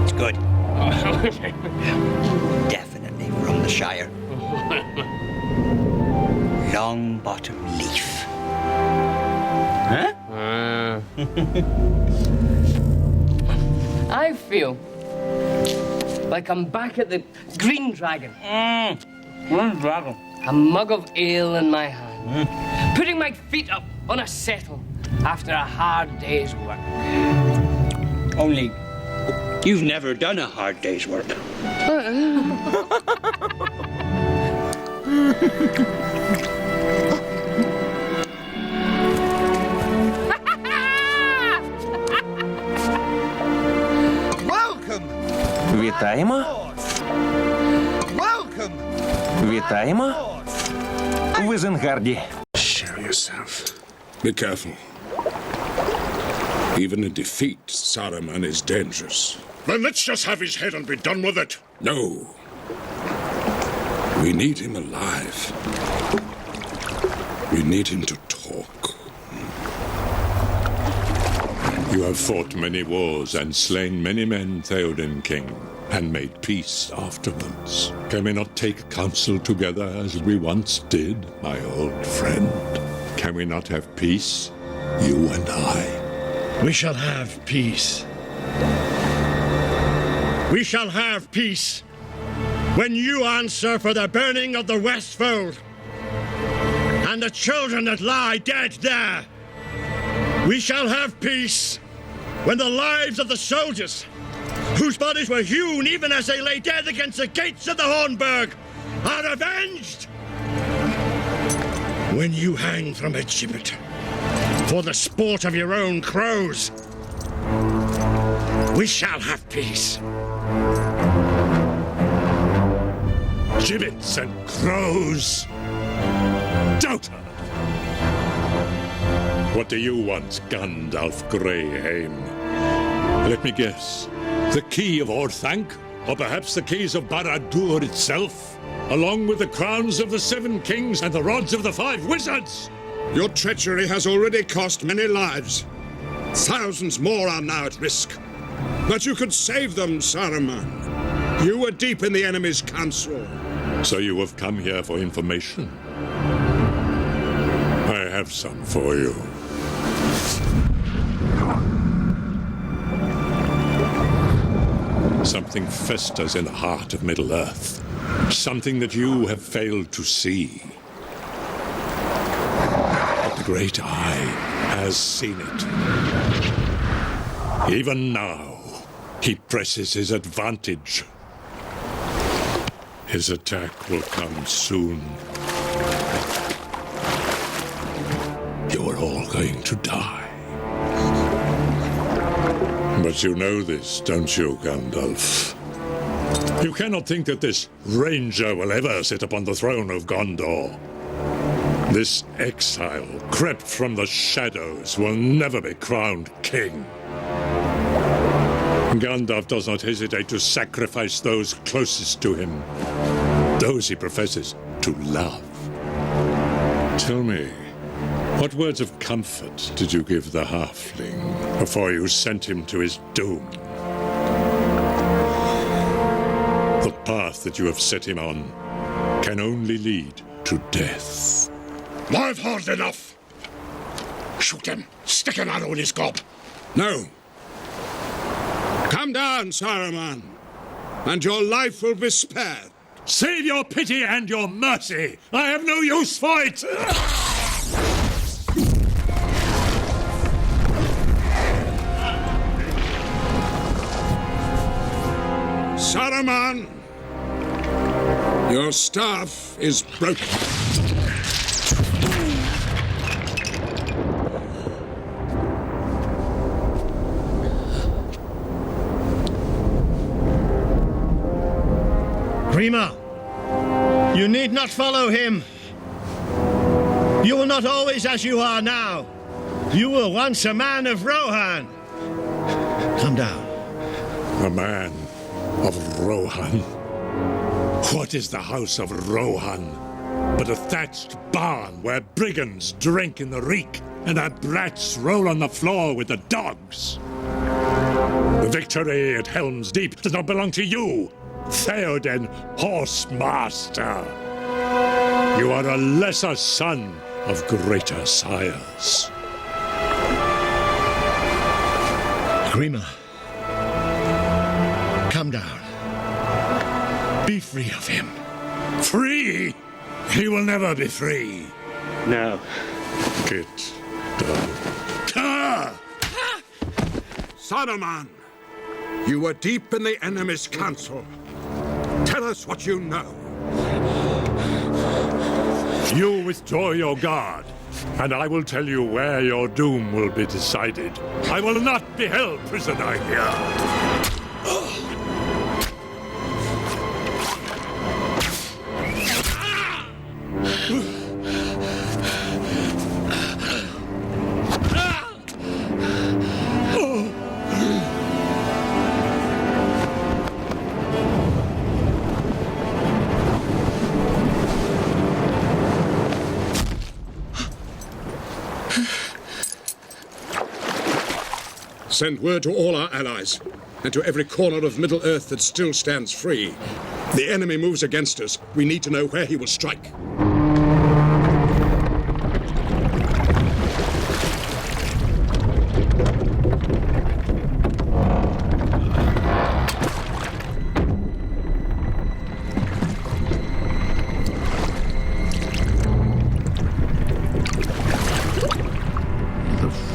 It's good. Definitely from the Shire. Long bottom leaf. Huh? I feel like I'm back at the Green Dragon. Green Dragon. A mug of ale in my hand. Putting my feet up on a settle after a hard day's work. Only you've never done a hard day's work. Welcome! Вітаємо. Welcome! Вітаємо. В Ізенгарді. Show yourself. Be careful. Even in defeat, Saruman is dangerous. Then let's just have his head and be done with it. No. We need him alive. We need him to talk. You have fought many wars and slain many men, Theoden King, and made peace afterwards. Can we not take counsel together as we once did, my old friend? Can we not have peace, you and I? We shall have peace. We shall have peace when you answer for the burning of the Westfold and the children that lie dead there. We shall have peace when the lives of the soldiers, whose bodies were hewn even as they lay dead against the gates of the Hornburg, are avenged. When you hang from a gibbet for the sport of your own crows, we shall have peace. Gibbets and crows. Doubter! What do you want, Gandalf Greyhaim? Let me guess. The key of Orthanc? Or perhaps the keys of Barad-dûr itself? Along with the crowns of the 7 kings and the rods of the 5 wizards? Your treachery has already cost many lives. Thousands more are now at risk. But you could save them, Saruman. You were deep in the enemy's council. So you have come here for information? I have some for you. Something festers in the heart of Middle-earth. Something that you have failed to see. But the Great Eye has seen it. Even now, he presses his advantage. His attack will come soon. You are all going to die. But you know this, don't you, Gandalf? You cannot think that this ranger will ever sit upon the throne of Gondor. This exile, crept from the shadows, will never be crowned king. Gandalf does not hesitate to sacrifice those closest to him, those he professes to love. Tell me, what words of comfort did you give the halfling before you sent him to his doom? The path that you have set him on can only lead to death. I've heard enough! Shoot him! Stick an arrow in his gob! No. Come down, Saruman, and your life will be spared. Save your pity and your mercy! I have no use for it! Saruman, your staff is broken. Grima, you need not follow him. You were not always as you are now. You were once a man of Rohan. Come down. A man of Rohan? What is the house of Rohan but a thatched barn where brigands drink in the reek? and our brats roll on the floor with the dogs. The victory at Helm's Deep does not belong to you, Theoden Horsemaster. You are a lesser son of greater sires. Grima, come down. Be free of him. Free? He will never be free. No. Get down. Ah! Saruman, you were deep in the enemy's council. Tell us what you know. You withdraw your guard, and I will tell you where your doom will be decided. I will not be held prisoner here. Send word to all our allies, and to every corner of Middle-earth that still stands free. The enemy moves against us. We need to know where he will strike.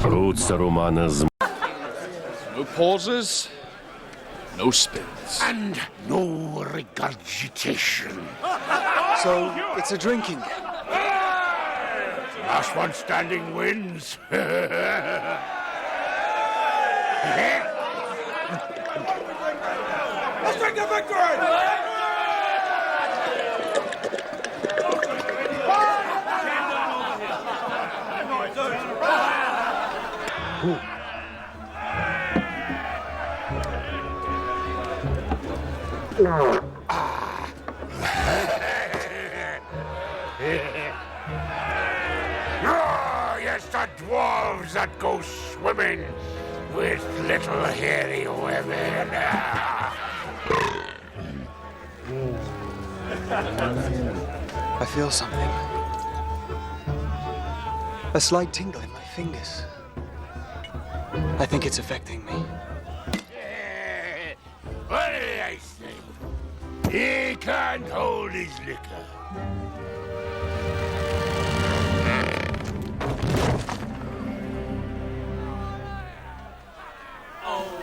Fruit Sarumana z... No pauses, no spills. And no regurgitation. So, it's a drinking. Last one standing wins. Let's drink the victory! Oh, yes, the dwarves that go swimming with little hairy women. I feel something. A slight tingle in my fingers. I think it's affecting me. What did I say? He can't hold his liquor.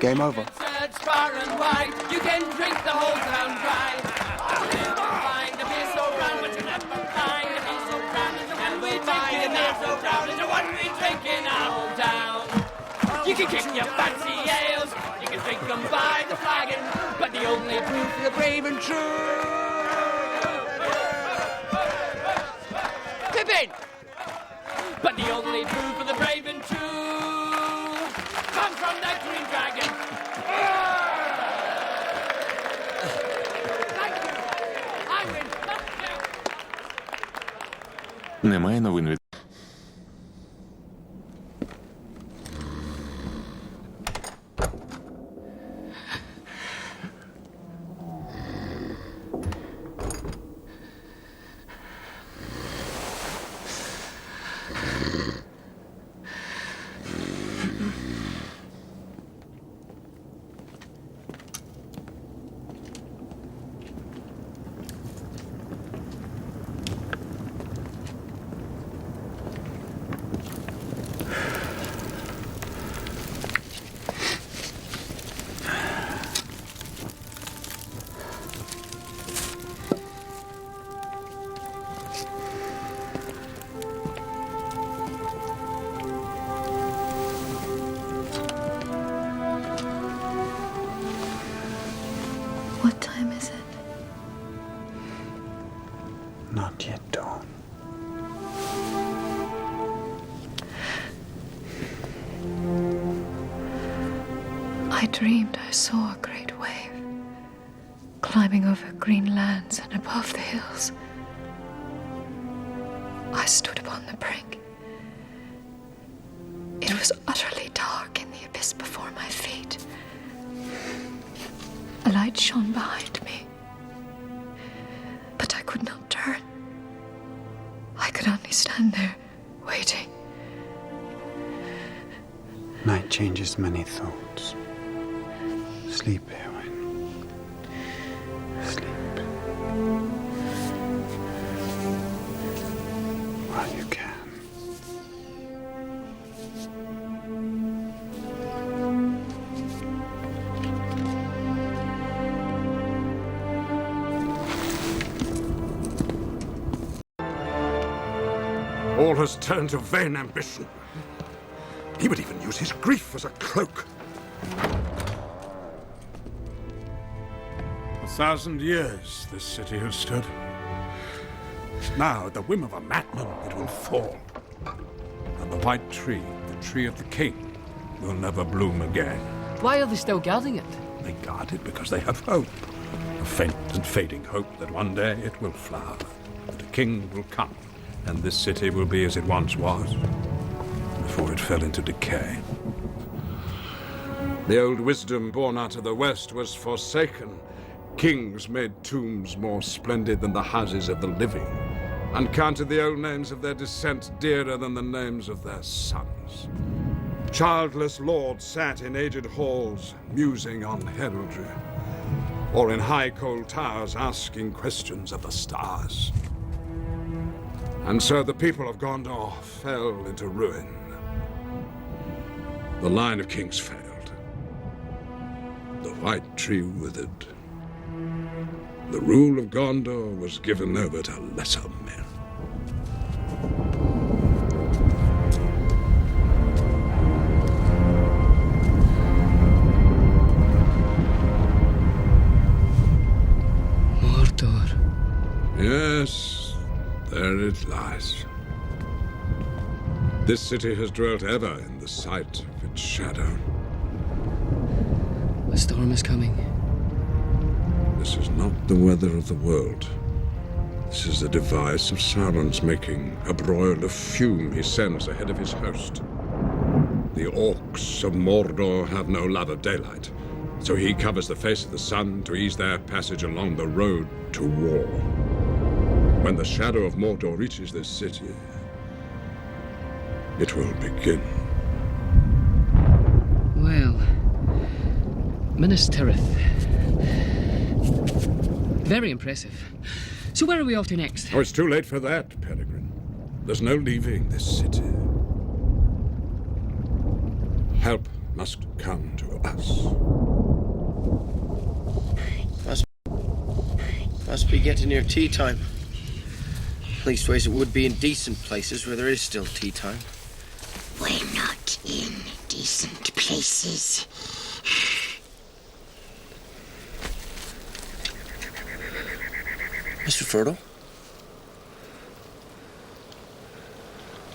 Game over. Search far and wide, you can drink the whole town dry. You'll never find a beer so brown, but you'll never find a beer so brown as the one we drink in our so brown as the one we drink in our hometown. You can kick your fancy ales, you can drink them by the flagon, but the only proof of the brave and true. Pippin! But the only proof of the brave and true comes from the Green Dragon. Thank you. I win. Немає новин від... What time is it? Not yet dawn. I dreamed I saw a great wave climbing over green lands and above the hills. I stood upon the brink It was utterly dark in the abyss before my feet. A light shone behind me, but I could not turn. I could only stand there, waiting. Night changes many thoughts. Sleep, Eowyn. Sleep. While you can. All has turned to vain ambition. He would even use his grief as a cloak. 1,000 years this city has stood. Now, at the whim of a madman, it will fall. And the white tree, the tree of the king, will never bloom again. Why are they still guarding it? They guard it because they have hope. A faint and fading hope that one day it will flower, that a king will come, and this city will be as it once was, before it fell into decay. The old wisdom born out of the West was forsaken. Kings made tombs more splendid than the houses of the living, and counted the old names of their descent dearer than the names of their sons. Childless lords sat in aged halls, musing on heraldry, or in high cold towers asking questions of the stars. And so the people of Gondor fell into ruin. The line of kings failed. The white tree withered. The rule of Gondor was given over to lesser men. Mordor. Yes, there it lies. This city has dwelt ever in the sight of its shadow. A storm is coming. This is not the weather of the world. This is the device of Sauron's making, a broil of fume he sends ahead of his host. The orcs of Mordor have no love of daylight, so he covers the face of the sun to ease their passage along the road to war. When the shadow of Mordor reaches this city, it will begin. Well, Minas Tirith. Very impressive. So where are we off to next? Oh, it's too late for that, Peregrine. There's no leaving this city. Help must come to us. Must be getting near tea time. Leastways, it would be in decent places where there is still tea time. We're not in decent places. Mr. Frodo?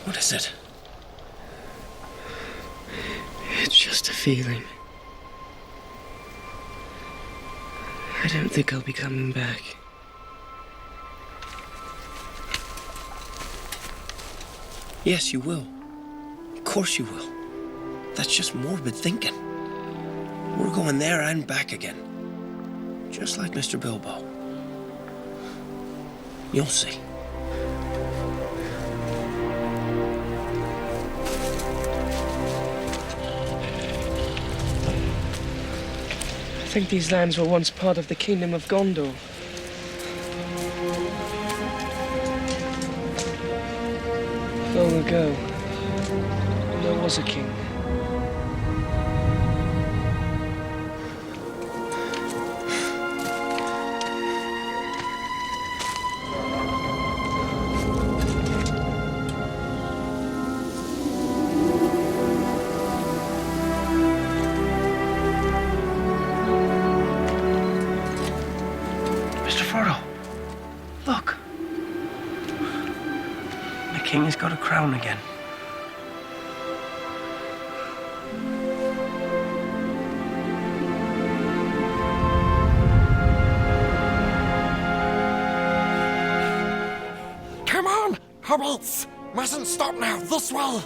What is it? It's just a feeling. I don't think I'll be coming back. Yes, you will. Of course you will. That's just morbid thinking. We're going there and back again. Just like Mr. Bilbo. You'll see. I think these lands were once part of the kingdom of Gondor. Long ago, there was a king. Mr. Frodo, look. The king has got a crown again. Come on, hobbits! Mustn't stop now, this way!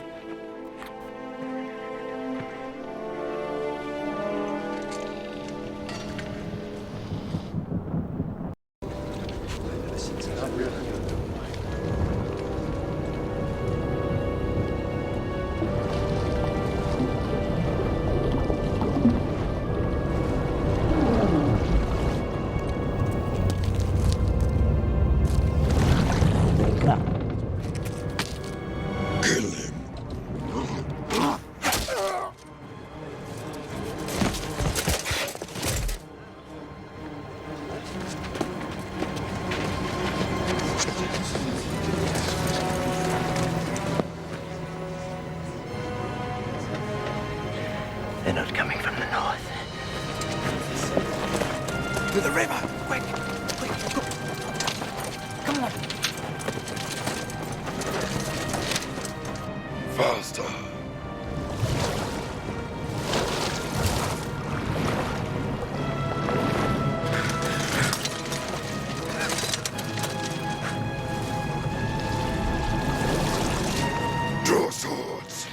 bird coming from the north. To the river! Quick! Quick! Go. Come on! Faster. Draw swords.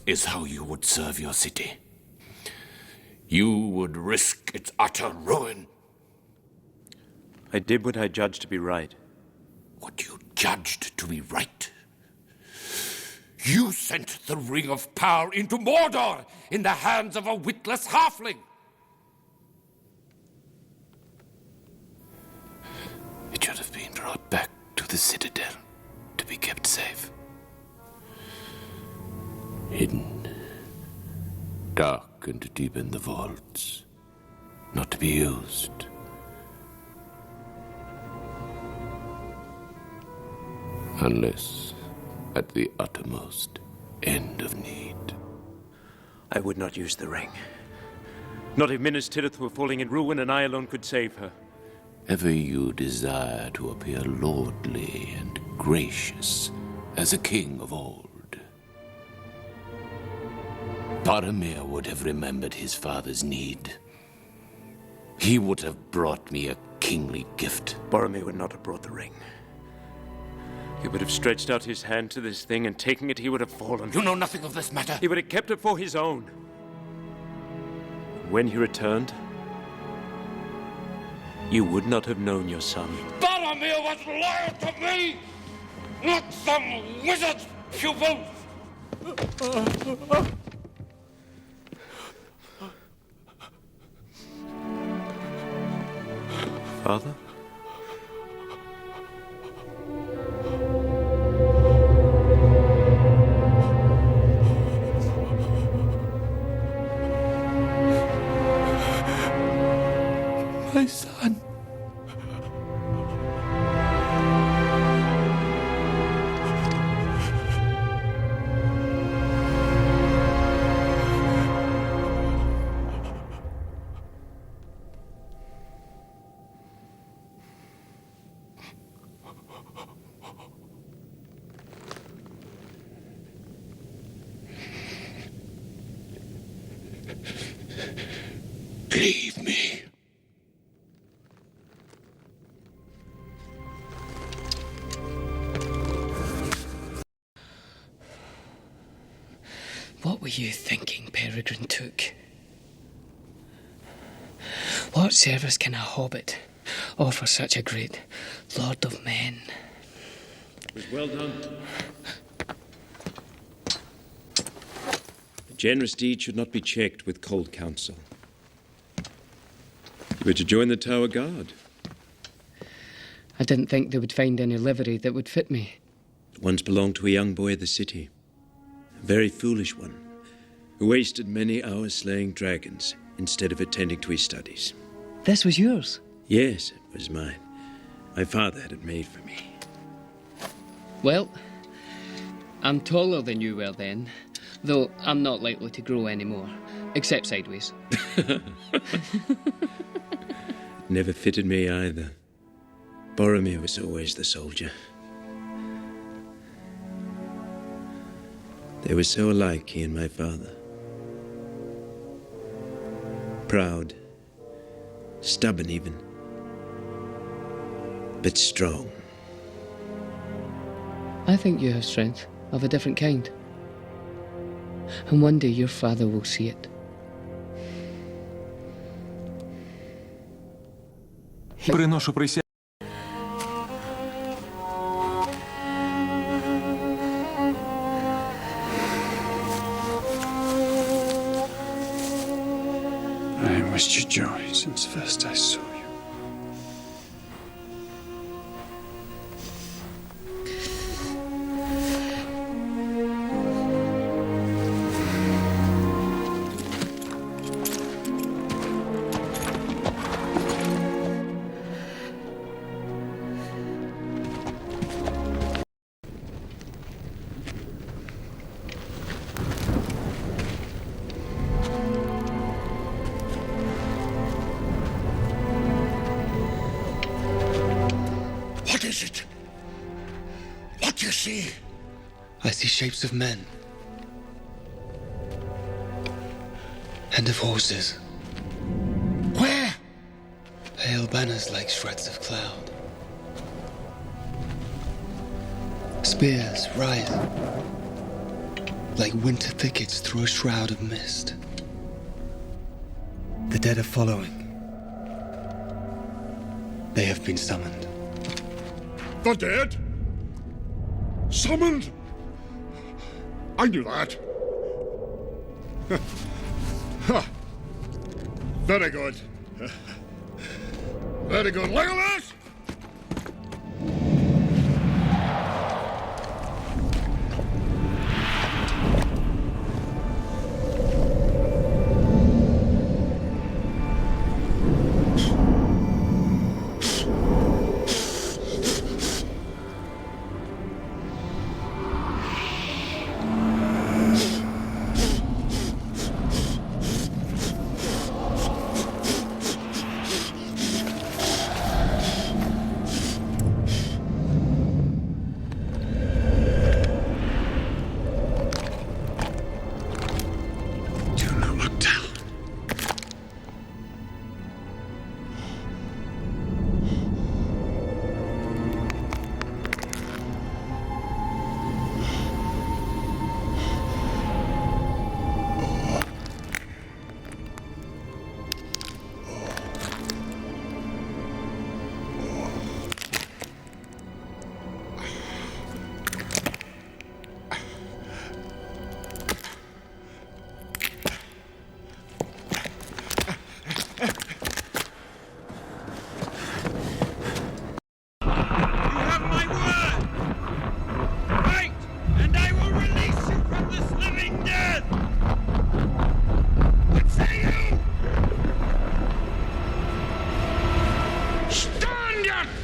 Is how you would serve your city. You would risk its utter ruin. I did what I judged to be right. What you judged to be right? You sent the Ring of Power into Mordor in the hands of a witless halfling. It should have been brought back to the Citadel to be kept safe. Hidden, dark and deep in the vaults, not to be used. Unless at the uttermost end of need. I would not use the ring. Not if Minas Tirith were falling in ruin and I alone could save her. Ever you desire to appear lordly and gracious as a king of old, Boromir would have remembered his father's need. He would have brought me a kingly gift. Boromir would not have brought the ring. He would have stretched out his hand to this thing, and taking it, he would have fallen. You know nothing of this matter. He would have kept it for his own. When he returned, you would not have known your son. Boromir was loyal to me, not some wizard's pupil. Father? My son. Leave me. What were you thinking, Peregrine Took? What service can a hobbit offer such a great lord of men? It was well done. A generous deed should not be checked with cold counsel. You were to join the Tower Guard. I didn't think they would find any livery that would fit me. It once belonged to a young boy of the city. A very foolish one, who wasted many hours slaying dragons instead of attending to his studies. This was yours? Yes, it was mine. My father had it made for me. Well, I'm taller than you were then, though I'm not likely to grow anymore, except sideways. It never fitted me either. Boromir was always the soldier. They were so alike, he and my father. Proud stubborn even, but strong. I think you have strength of a different kind. And one day your father will see it. Приношу присягу. I wished you joy since first I saw you. What is it? What do you see? I see shapes of men. And of horses. Where? Pale banners like shreds of cloud. Spears rise like winter thickets through a shroud of mist. The dead are following. They have been summoned. The dead? Summoned? I knew that. Very good. Very good. Legolas!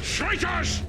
Traitors!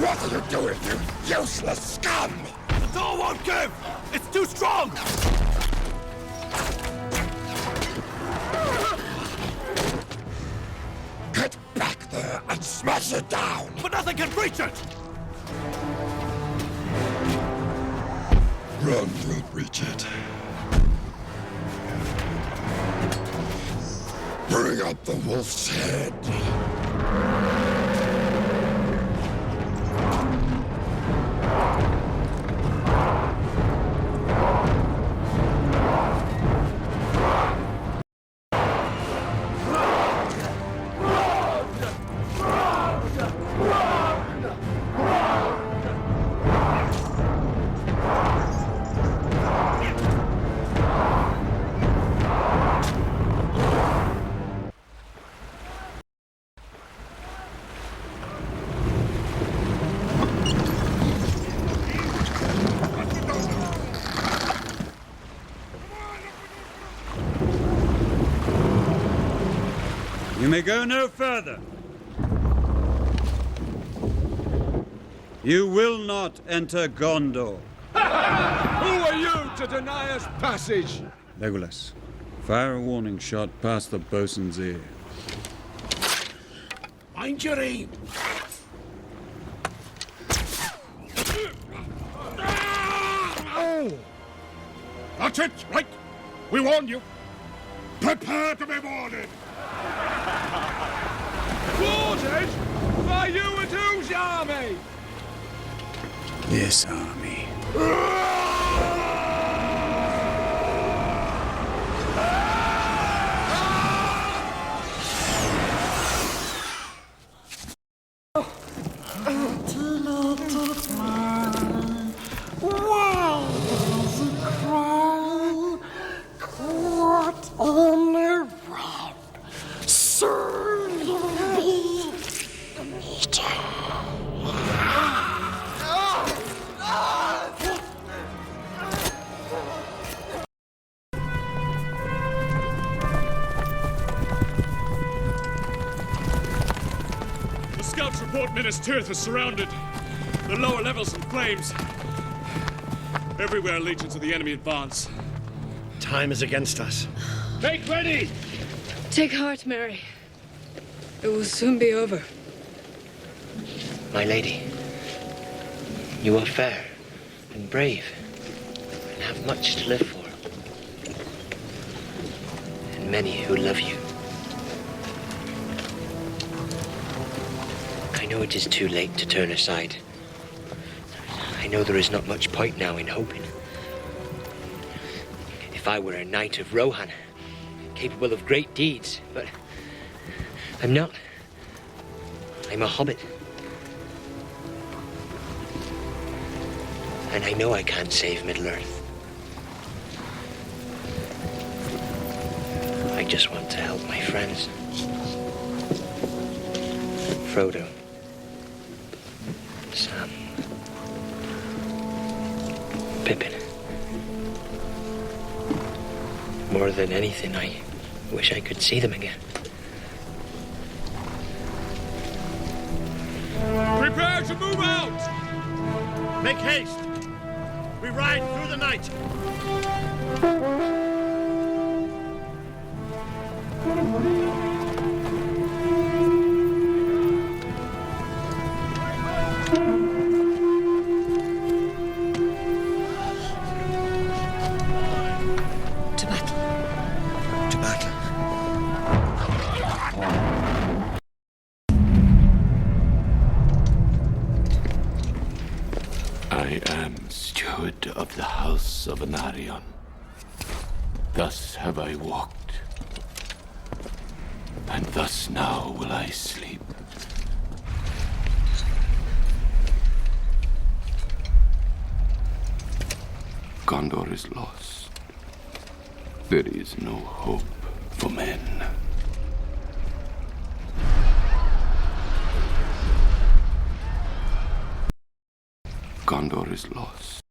What are you doing, you useless scum? The door won't give! It's too strong! Get back there and smash it down! But nothing can breach it! Run will breach it. Bring up the wolf's head. You may go no further. You will not enter Gondor. Who are you to deny us passage? Legolas, fire a warning shot past the bosun's ear. Mind your aim! Oh! That's it, right? We warned you. Prepare to be warned. Warden? By you and whose army? This army. Scouts report Minas Tirith is surrounded. The lower levels in flames. Everywhere legions of the enemy advance. Time is against us. Make ready! Take heart, Mary. It will soon be over. My lady, you are fair and brave and have much to live for. And many who love you. I know it is too late to turn aside. I know there is not much point now in hoping. If I were a knight of Rohan, capable of great deeds, but I'm not. I'm a hobbit. And I know I can't save Middle-earth. I just want to help my friends. Frodo. Sam. Pippin. More than anything, I wish I could see them again. Prepare to move out! Make haste. We ride through the night. To battle. To battle. I am steward of the house of Anarion. Thus have I walked, and thus now will I sleep. Gondor is lost. There is no hope for men. Gondor is lost.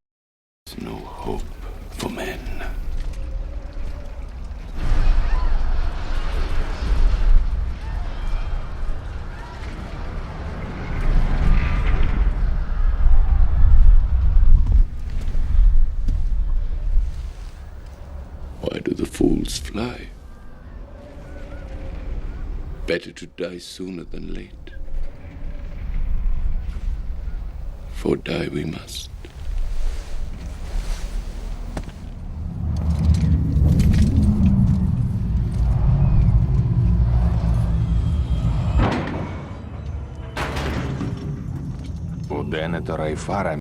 There's no hope for men. Why do the fools fly? Better to die sooner than late. For die we must. У Денетора і Фара